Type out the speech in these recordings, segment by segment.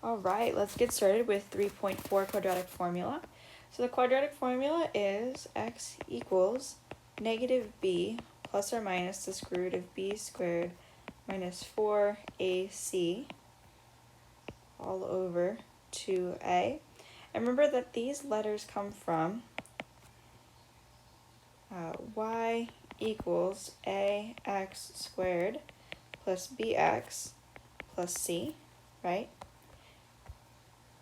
All right, let's get started with 3.4 quadratic formula. So the quadratic formula is x equals negative b plus or minus the square root of b squared minus 4ac all over 2a. And remember that these letters come from y equals ax squared plus bx plus c, right?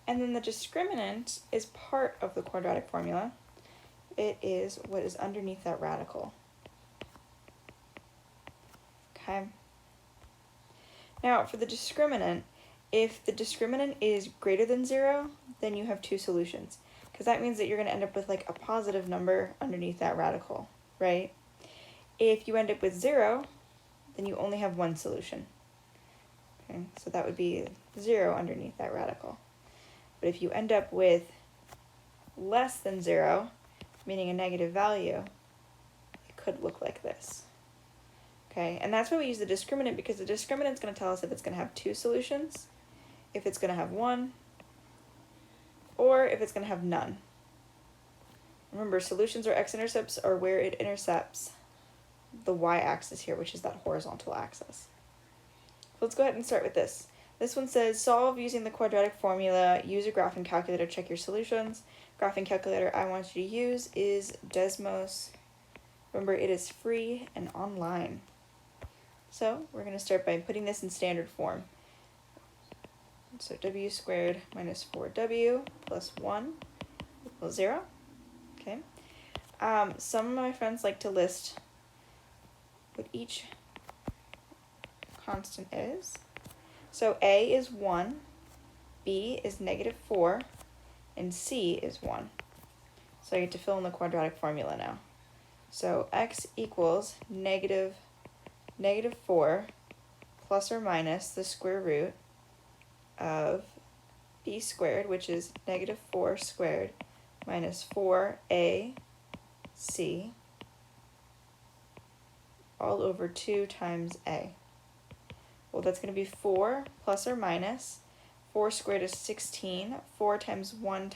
And then the discriminant is part of the quadratic formula. It is what is underneath that radical. Okay. Now for the discriminant, if the discriminant is greater than 0, then you have two solutions. Because that means that you're going to end up with like a positive number underneath that radical, right? If you end up with 0, then you only have one solution. Okay, so that would be 0 underneath that radical. But if you end up with less than 0, meaning a negative value, it could look like this. Okay, and that's why we use the discriminant, because the discriminant is going to tell us if it's going to have two solutions, if it's going to have one, or if it's going to have none. Remember, solutions or x-intercepts are where it intercepts the y-axis here, which is that horizontal axis. So let's go ahead and start with this. This one says, solve using the quadratic formula, use a graphing calculator, check your solutions. Graphing calculator I want you to use is Desmos. Remember, it is free and online. So we're going to start by putting this in standard form. So w squared minus 4w plus 1 equals 0. Okay. Some of my friends like to list what each constant is. So a is 1, b is negative 4, and c is 1. So I get to fill in the quadratic formula now. So x equals negative 4 plus or minus the square root of b squared, which is negative 4 squared, minus 4ac all over 2 times a. Well, that's going to be 4 plus or minus. 4 squared is 16. 4 times 1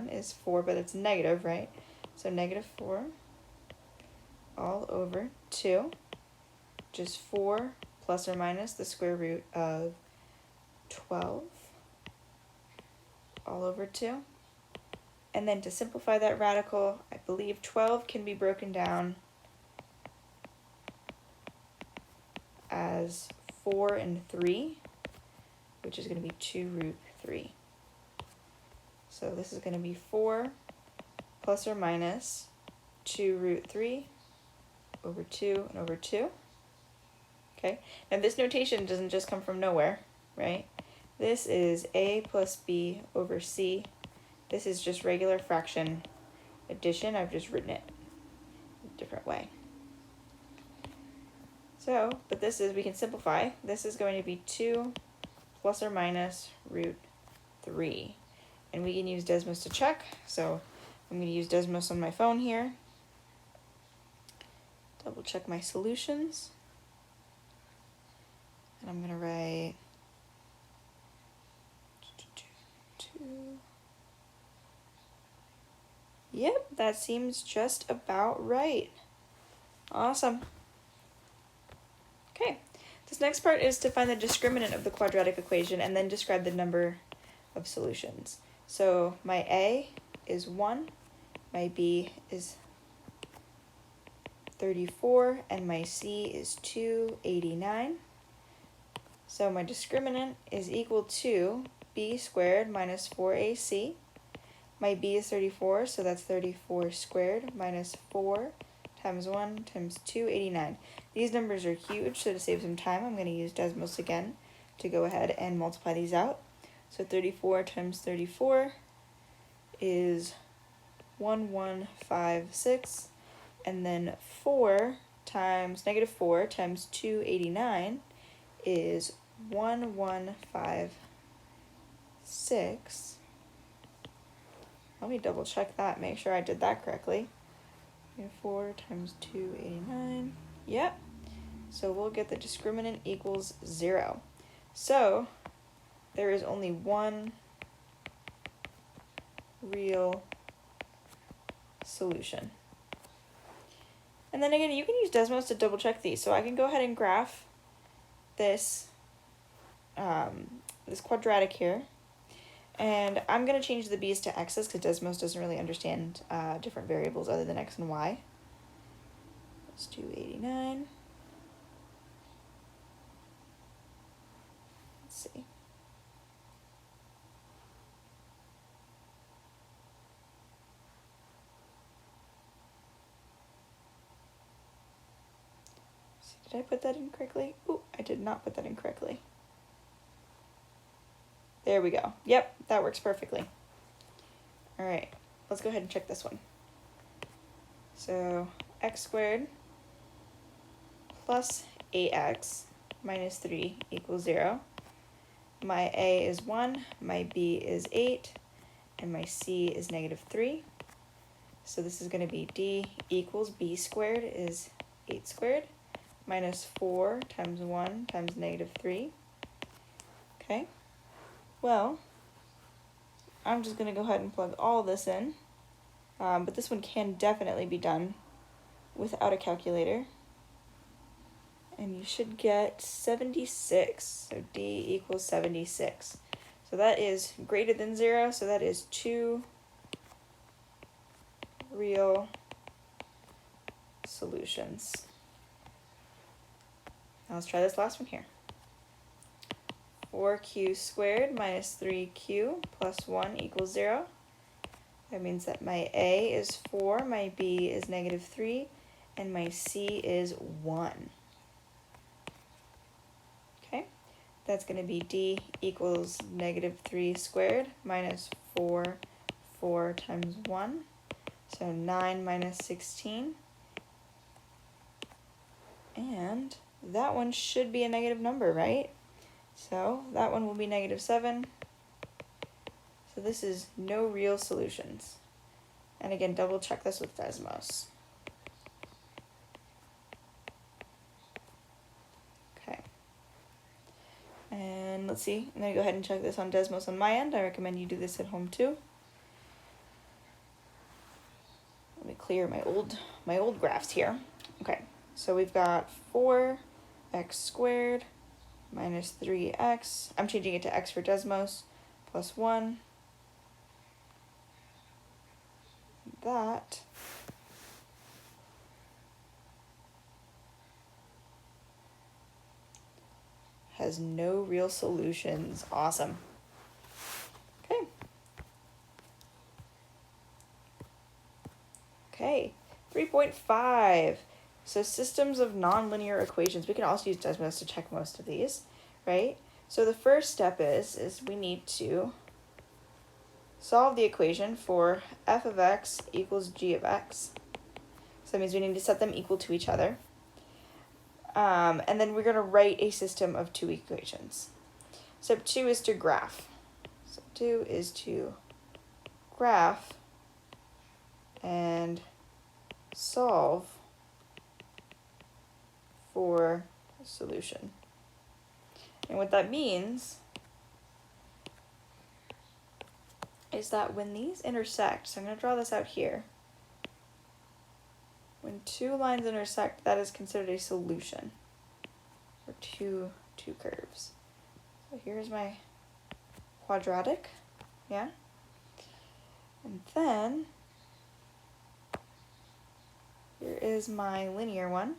is 4, but it's negative, right? So negative 4 all over 2, which is 4 plus or minus the square root of 12 all over 2. And then to simplify that radical, I believe 12 can be broken down as 4 and 3, which is going to be 2 root 3. So this is going to be 4 plus or minus 2 root 3 over 2 and over 2. Okay, now this notation doesn't just come from nowhere, right? This is a plus b over c. This is just regular fraction addition. I've just written it a different way. So, but this is, we can simplify. This is going to be 2 plus or minus root 3. And we can use Desmos to check. So I'm going to use Desmos on my phone here. Double check my solutions. And I'm going to write 2. Yep, that seems just about right. Awesome. Okay, this next part is to find the discriminant of the quadratic equation and then describe the number of solutions. So my a is 1, my b is 34, and my c is 289. So my discriminant is equal to b squared minus 4ac. My b is 34, so that's 34 squared minus 4 times 1 times 289. These numbers are huge, so to save some time, I'm going to use Desmos again to go ahead and multiply these out. So 34 times 34 is 1156, and then 4 times negative 4 times 289 is 1156. Let me double check that, make sure I did that correctly. 4 times 289. Yep. So we'll get the discriminant equals 0. So there is only one real solution. And then again, you can use Desmos to double check these. So I can go ahead and graph this, this quadratic here. And I'm going to change the b's to x's because Desmos doesn't really understand different variables other than x and y. Let's do 89. Let's see. Did I put that in correctly? Ooh, I did not put that in correctly. There we go. Yep, that works perfectly. All right, let's go ahead and check this one. So x squared plus 8x minus 3 equals 0. My a is 1, my b is 8, and my c is negative 3. So this is going to be d equals b squared is 8 squared minus 4 times 1 times negative 3. Okay, well, I'm just going to go ahead and plug all of this in, but this one can definitely be done without a calculator. And you should get 76, so d equals 76. So that is greater than 0, so that is 2 real solutions. Now let's try this last one here. 4q squared minus 3q plus 1 equals 0. That means that my a is 4, my b is negative 3, and my c is 1. Okay, that's going to be d equals negative 3 squared minus 4 times 1. So 9 minus 16. And that one should be a negative number, right? So that one will be negative 7. So this is no real solutions. And again, double check this with Desmos. Okay. And let's see, I'm going to go ahead and check this on Desmos on my end. I recommend you do this at home too. Let me clear my old graphs here. Okay, so we've got 4x squared minus 3x. I'm changing it to x for Desmos, plus 1. That has no real solutions. Awesome. Okay. Okay, 3.5. So systems of nonlinear equations. We can also use Desmos to check most of these, right? So the first step is we need to solve the equation for f of x equals g of x. So that means we need to set them equal to each other. And then we're going to write a system of two equations. Step 2 is to graph. Step 2 is to graph and solve for a solution. And what that means is that when these intersect, so I'm going to draw this out here. When two lines intersect, that is considered a solution for two curves. So here's my quadratic, yeah? And then here is my linear one.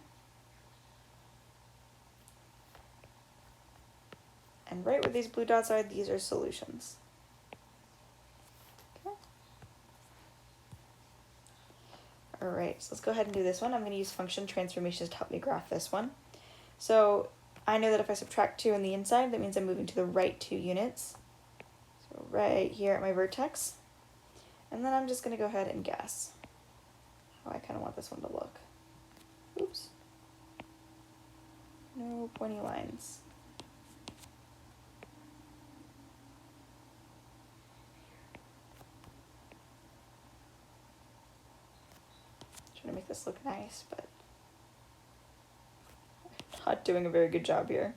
And right where these blue dots are, these are solutions. Okay. All right, so let's go ahead and do this one. I'm going to use function transformations to help me graph this one. So I know that if I subtract 2 on the inside, that means I'm moving to the right 2 units. So right here at my vertex. And then I'm just going to go ahead and guess how I kind of want this one to look. Oops. No pointy lines. Trying to make this look nice, but I'm not doing a very good job here.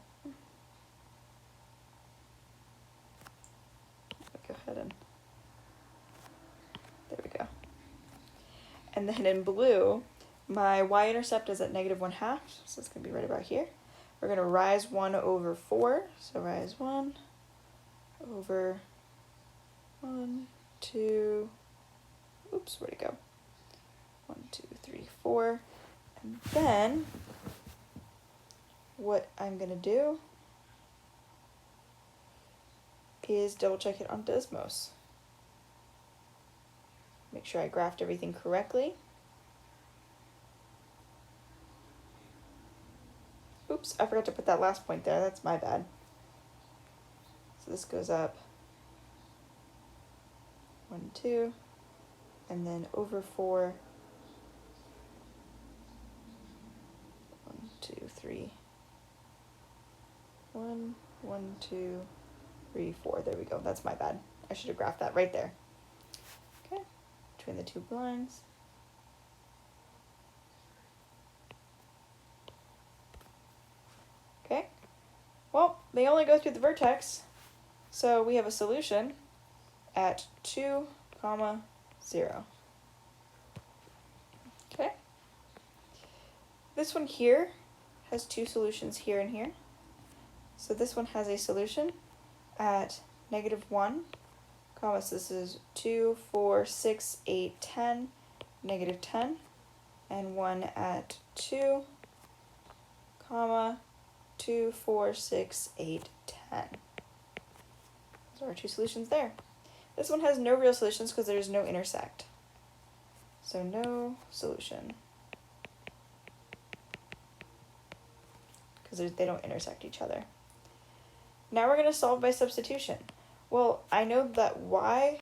ahead and, there we go. And then in blue, my y-intercept is at -1/2, so it's going to be right about here. We're going to rise 1 over 4, so rise 1 over 1, 2, oops, where'd it go? 1, 2, 3, 4. And then what I'm going to do is double check it on Desmos. Make sure I graphed everything correctly. Oops, I forgot to put that last point there. That's my bad. So this goes up 1, 2, and then over 4. 1, 2, 3. 1, 1, 2, 3, 4. There we go. That's my bad. I should have graphed that right there. Okay, between the two blinds. Okay, well, they only go through the vertex, so we have a solution at 2, 0. Okay, this one here has two solutions here and here. So this one has a solution at -1, so this is 2, 4, 6, 8, 10, -10, and one at 2, 2, 4, 6, 8, 10. Those are our two solutions there. This one has no real solutions because there's no intersect. So no solution. Because they don't intersect each other. Now we're going to solve by substitution. Well, I know that y